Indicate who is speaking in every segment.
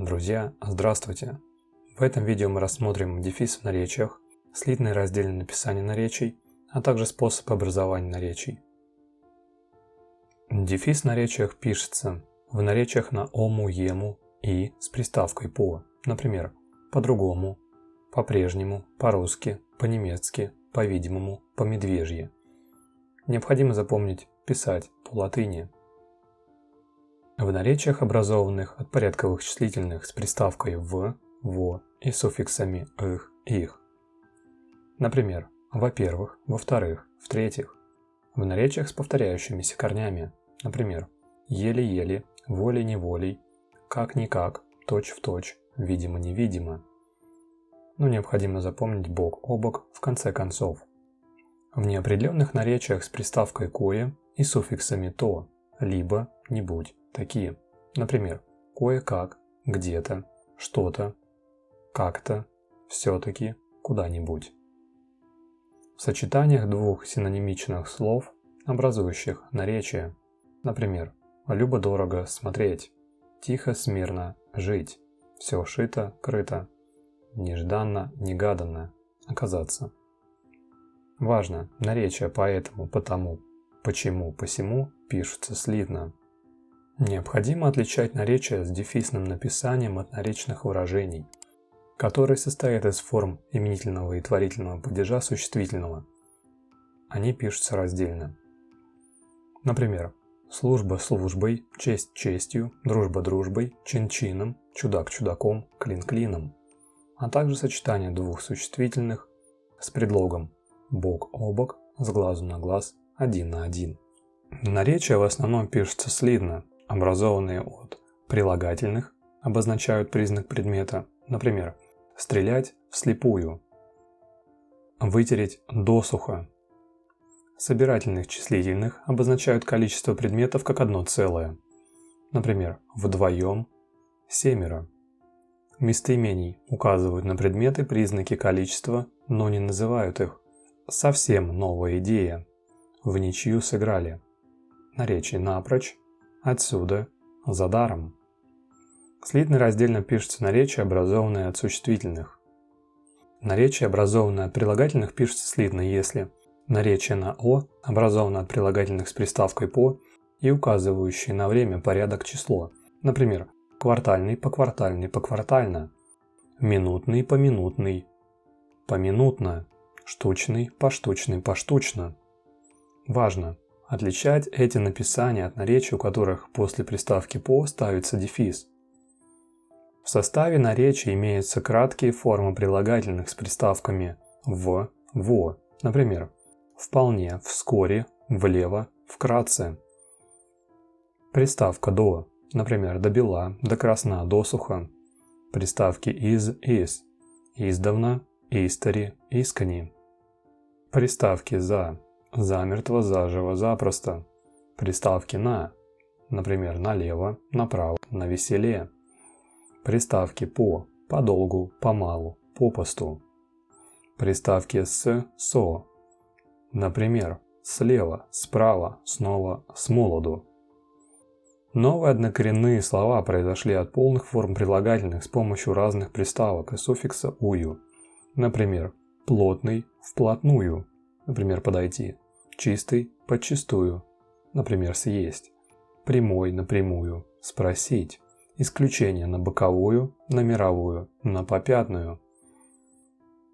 Speaker 1: Друзья, здравствуйте! В этом видео мы рассмотрим дефис в наречиях, слитное и раздельное написание наречий, а также способ образования наречий. Дефис в наречиях пишется в наречиях на ому, ему, и с приставкой по, например, по-другому, по-прежнему, по-русски, по-немецки, по-видимому, по-медвежье. Необходимо запомнить писать по латыни. В наречиях, образованных от порядковых числительных с приставкой в, во и суффиксами их, их. Например, во-первых, во-вторых, в-третьих. В наречиях с повторяющимися корнями. Например, еле-еле, волей-неволей, как-никак, точь-в-точь, видимо-невидимо. Но необходимо запомнить бок о бок в конце концов. В неопределенных наречиях с приставкой кое и суффиксами то, либо, не будь. Такие, например, кое-как, где-то, что-то, как-то, все-таки, куда-нибудь. В сочетаниях двух синонимичных слов, образующих наречие, например, любо-дорого смотреть, тихо, смирно жить, все шито-крыто, нежданно-негаданно оказаться. Важно, наречия поэтому, потому, почему, посему пишутся слитно. Необходимо отличать наречия с дефисным написанием от наречных выражений, которые состоят из форм именительного и творительного падежа существительного. Они пишутся раздельно. Например, служба службой, честь честью, дружба дружбой, чин чином, чудак чудаком, клин клином, а также сочетание двух существительных с предлогом бок о бок, с глазу на глаз, один на один. Наречия в основном пишутся слитно, образованные от прилагательных, обозначают признак предмета, например, стрелять вслепую, вытереть досуха. Собирательных числительных обозначают количество предметов как одно целое, например, вдвоем, семеро. Местоимений указывают на предметы признаки количества, но не называют их. Совсем новая идея. В ничью сыграли. Наречие напрочь, отсюда, за даром. Слитно и раздельно пишутся наречия, образованные от существительных. Наречия, образованные от прилагательных, пишутся слитно, если наречие на «о» образовано от прилагательных с приставкой «по» и указывающие на время, порядок, число. Например, квартальный, поквартальный, поквартально, минутный, поминутный, поминутно, штучный, поштучный, поштучно. Важно отличать эти написания от наречий, у которых после приставки «по» ставится дефис. В составе наречий имеются краткие формы прилагательных с приставками «в», «во», например, вполне, вскоре, влево, вкратце. Приставка «до», например, до бела, до красна, досуха. Приставки «из», издавна, истори, искони. Приставки «за», замертво, заживо, запросто. Приставки на, например, налево, направо, навеселе. Приставки по, подолгу, помалу, попосту. Приставки с, со, например, слева, справа, снова, смолоду. Новые однокоренные слова произошли от полных форм прилагательных с помощью разных приставок и суффикса «ую». Например, плотный, вплотную, например, подойти. Чистый, подчистую, например, съесть. Прямой, напрямую, спросить. Исключение на боковую, на мировую, на попятную,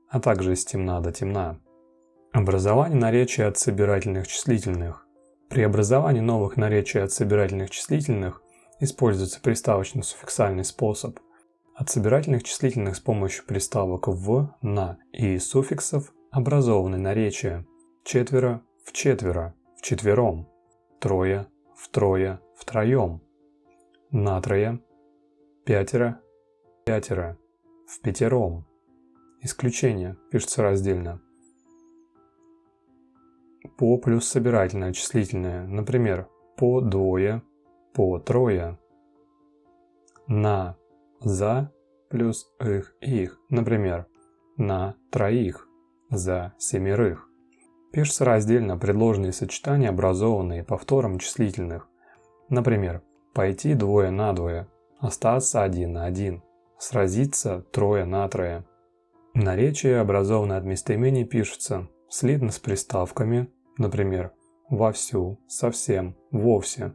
Speaker 1: а также из темна до темна. Образование наречия от собирательных числительных. При образовании новых наречий от собирательных числительных используется приставочно-суффиксальный способ. От собирательных числительных с помощью приставок в, на и суффиксов образованы наречия четверо, вчетверо, вчетвером, трое, втрое, втроем, натрое, пятеро, пятеро, впятером. Исключение пишется раздельно. По плюс собирательное числительное, например, по двое, по трое. На, за плюс их, например, на троих, за семерых. Пишутся раздельно предложенные сочетания, образованные повтором числительных. Например, пойти двое на двое, остаться один на один, сразиться трое на трое. Наречия, образованные от местоимений, пишутся слитно с приставками, например, вовсю, совсем, вовсе.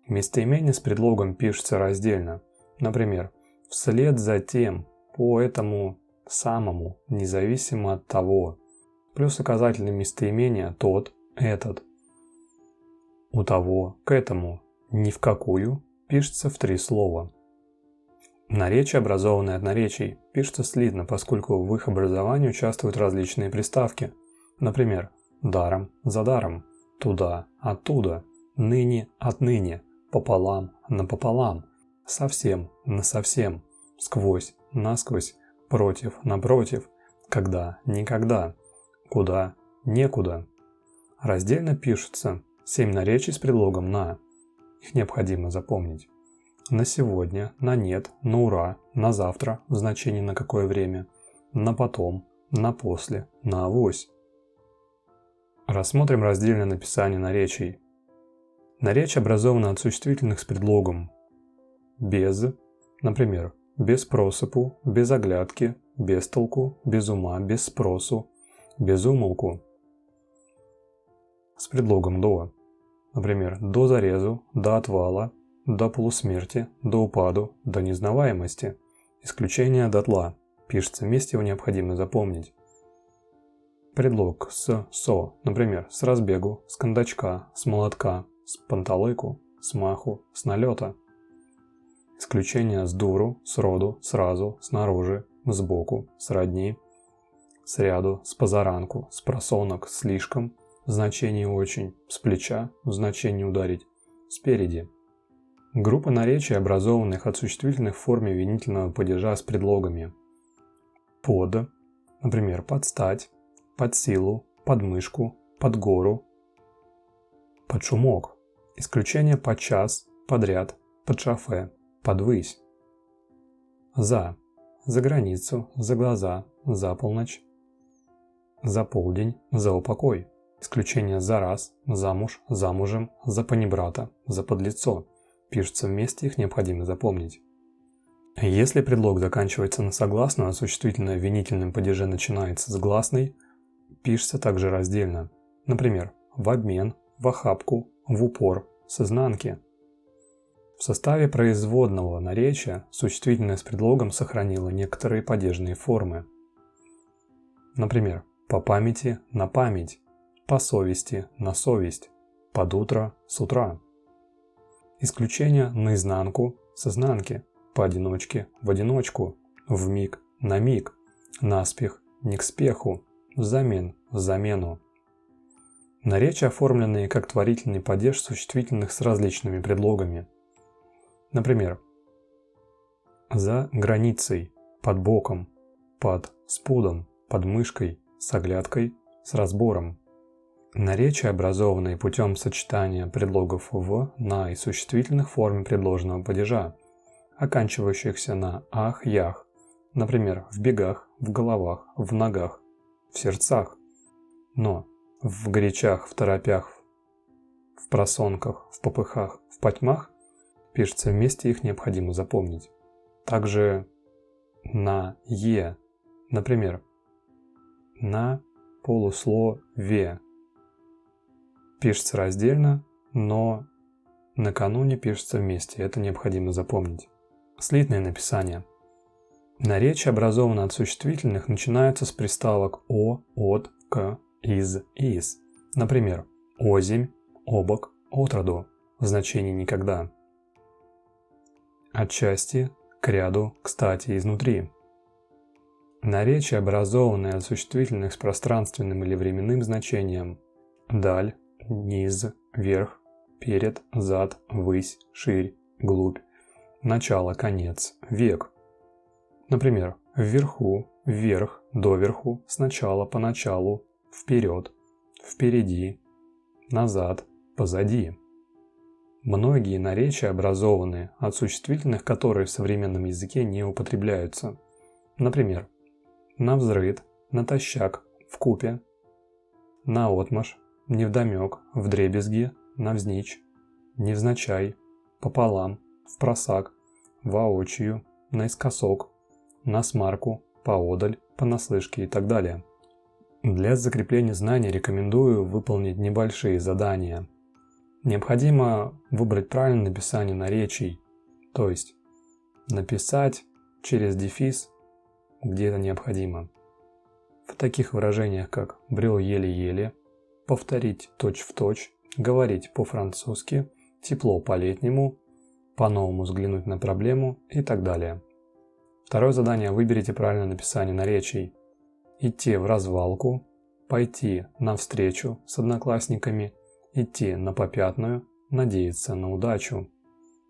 Speaker 1: Местоимения с предлогом пишутся раздельно, например, вслед за тем, по этому, самому, независимо от того, плюс указательные местоимения тот, этот. У того, к этому, ни в какую, пишется в 3 слова. Наречия, образованные от наречий, пишутся слитно, поскольку в их образовании участвуют различные приставки. Например, даром, за даром, туда, оттуда, ныне, отныне, пополам, напополам, совсем, насовсем, сквозь, насквозь, против, напротив, когда, никогда, куда, некуда. Раздельно пишутся 7 наречий с предлогом «на». Их необходимо запомнить. На сегодня, на нет, на ура, на завтра в значении на какое время, на потом, на после, на авось. Рассмотрим раздельное написание наречий. Наречия образованы от существительных с предлогом без, например, без просыпу, без оглядки, без толку, без ума, без спросу, без умолку. С предлогом до, например, до зарезу, до отвала, до полусмерти, до упаду, до незнаваемости. Исключение дотла. Пишется вместе, его необходимо запомнить. Предлог со, например, с разбегу, с кондачка, с молотка, с панталыку, с маху, с налета. Исключение с дуру, сроду, сразу, снаружи, сбоку, сродни, сряду, с позаранку, с просонок, слишком, в значении очень, с плеча, в значении ударить, спереди. Группа наречий, образованных от существительных в форме винительного падежа с предлогами под, например, под стать, под силу, под мышку, под гору, под шумок. Исключение под час, подряд, под шофе, подвысь. За границу, за глаза, за полночь, за полдень, за упокой. Исключение за раз, замуж, замужем, за панибрата, за подлецо. Пишутся вместе, их необходимо запомнить. Если предлог заканчивается на согласную, а существительное в винительном падеже начинается с гласной, пишется также раздельно. Например, в обмен, в охапку, в упор, с изнанки. В составе производного наречия существительное с предлогом сохранило некоторые падежные формы. Например, по памяти на память, по совести на совесть, под утро с утра. Исключение наизнанку с изнанки, поодиночке в одиночку, вмиг на миг, наспех не к спеху, взамен в замену. Наречия, оформленные как творительный падеж существительных с различными предлогами. Например, за границей, под боком, под спудом, под мышкой, с оглядкой, с разбором. Наречия, образованные путем сочетания предлогов в, на и существительных в форме предложенного падежа, оканчивающихся на ах, ях, например, в бегах, в головах, в ногах, в сердцах, но в горячах, в торопях, в просонках, в попыхах, в потьмах пишется вместе, их необходимо запомнить. Также на е, например, на полуслове. Пишется раздельно, но накануне пишется вместе, это необходимо запомнить. Слитное написание. Наречия, образованные от существительных, начинаются с приставок о, от, к, из. Например, озимь, обок, отроду, в значении никогда. Отчасти, к ряду, кстати, изнутри. Наречия, образованные от существительных с пространственным или временным значением даль, низ, верх, перед, зад, высь, ширь, глубь, начало, конец, век. Например, вверху, вверх, доверху, сначала, поначалу, вперед, впереди, назад, позади. Многие наречия образованы от существительных, которые в современном языке не употребляются. Например, навзрыд, натощак, вкупе, наотмашь, невдомек, вдребезги, навзничь, невзначай, пополам, впросак, воочию, наискосок, насмарку, поодаль, понаслышке и так далее. Для закрепления знаний рекомендую выполнить небольшие задания. Необходимо выбрать правильное написание наречий, то есть написать через дефис, где это необходимо. В таких выражениях, как «брел еле-еле», «повторить точь-в-точь», «говорить по-французски», «тепло по-летнему», «по-новому взглянуть на проблему» и так далее. Второе задание – выберите правильное написание наречий. Идти в развалку, пойти навстречу с одноклассниками, идти на попятную, надеяться на удачу,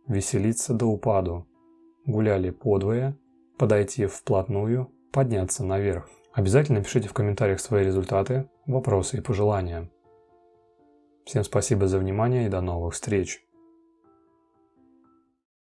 Speaker 1: веселиться до упаду, гуляли подвое, подойти вплотную, подняться наверх. Обязательно пишите в комментариях свои результаты, вопросы и пожелания. Всем спасибо за внимание и до новых встреч!